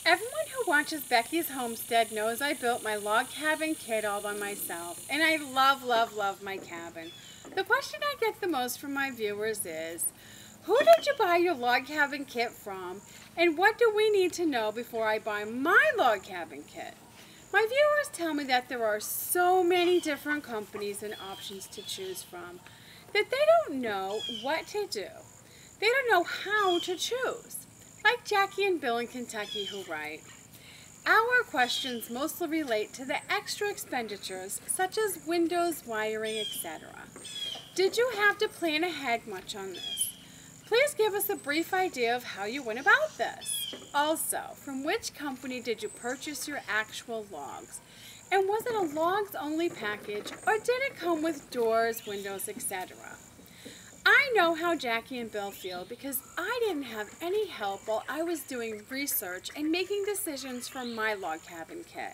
Everyone who watches Becky's Homestead knows I built my log cabin kit all by myself, and I love, love, love my cabin. The question I get the most from my viewers is, who did you buy your log cabin kit from, and what do we need to know before I buy my log cabin kit? My viewers tell me that there are so many different companies and options to choose from that they don't know what to do. They don't know how to choose. Like Jackie and Bill in Kentucky who write, our questions mostly relate to the extra expenditures such as windows, wiring, etc. Did you have to plan ahead much on this? Please give us a brief idea of how you went about this. Also, from which company did you purchase your actual logs? And was it a logs only package or did it come with doors, windows, etc.? I know how Jackie and Bill feel because I didn't have any help while I was doing research and making decisions for my log cabin kit.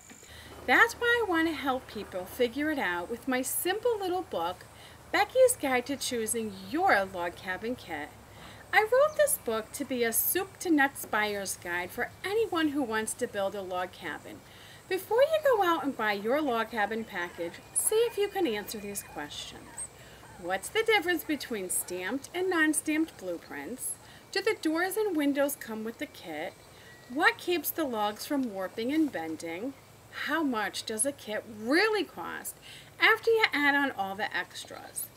That's why I want to help people figure it out with my simple little book, Becky's Guide to Choosing Your Log Cabin Kit. I wrote this book to be a soup to nuts buyer's guide for anyone who wants to build a log cabin. Before you go out and buy your log cabin package, see if you can answer these questions. What's the difference between stamped and non-stamped blueprints? Do the doors and windows come with the kit? What keeps the logs from warping and bending? How much does a kit really cost after you add on all the extras?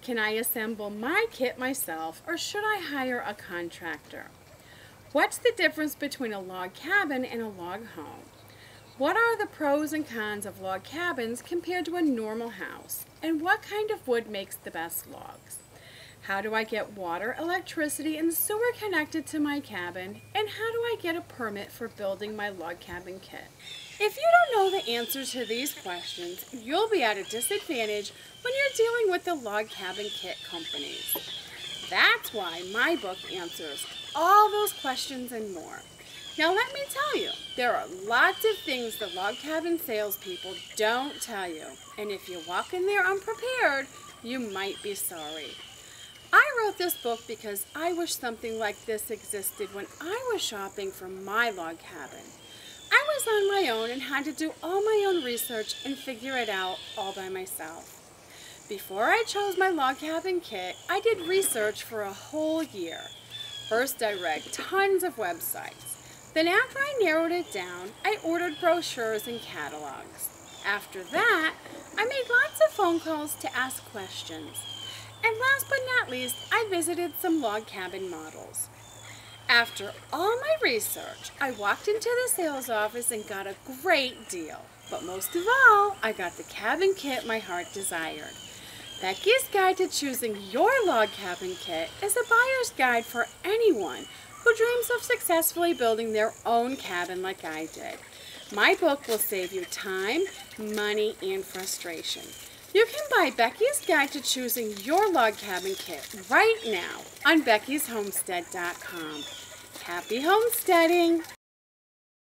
Can I assemble my kit myself or should I hire a contractor? What's the difference between a log cabin and a log home? What are the pros and cons of log cabins compared to a normal house? And what kind of wood makes the best logs? How do I get water, electricity, and sewer connected to my cabin? And how do I get a permit for building my log cabin kit? If you don't know the answers to these questions, you'll be at a disadvantage when you're dealing with the log cabin kit companies. That's why my book answers all those questions and more. Now let me tell you, there are lots of things the log cabin salespeople don't tell you, and if you walk in there unprepared, you might be sorry. I wrote this book because I wish something like this existed when I was shopping for my log cabin. I was on my own and had to do all my own research and figure it out all by myself. Before I chose my log cabin kit, I did research for a whole year. First I read tons of websites. Then after I narrowed it down, I ordered brochures and catalogs. After that, I made lots of phone calls to ask questions. And last but not least, I visited some log cabin models. After all my research, I walked into the sales office and got a great deal. But most of all, I got the cabin kit my heart desired. Becky's Guide to Choosing Your Log Cabin Kit is a buyer's guide for anyone who dreams of successfully building their own cabin like I did. My book will save you time, money, and frustration. You can buy Becky's Guide to Choosing Your Log Cabin Kit right now on beckys homestead.com. Happy homesteading!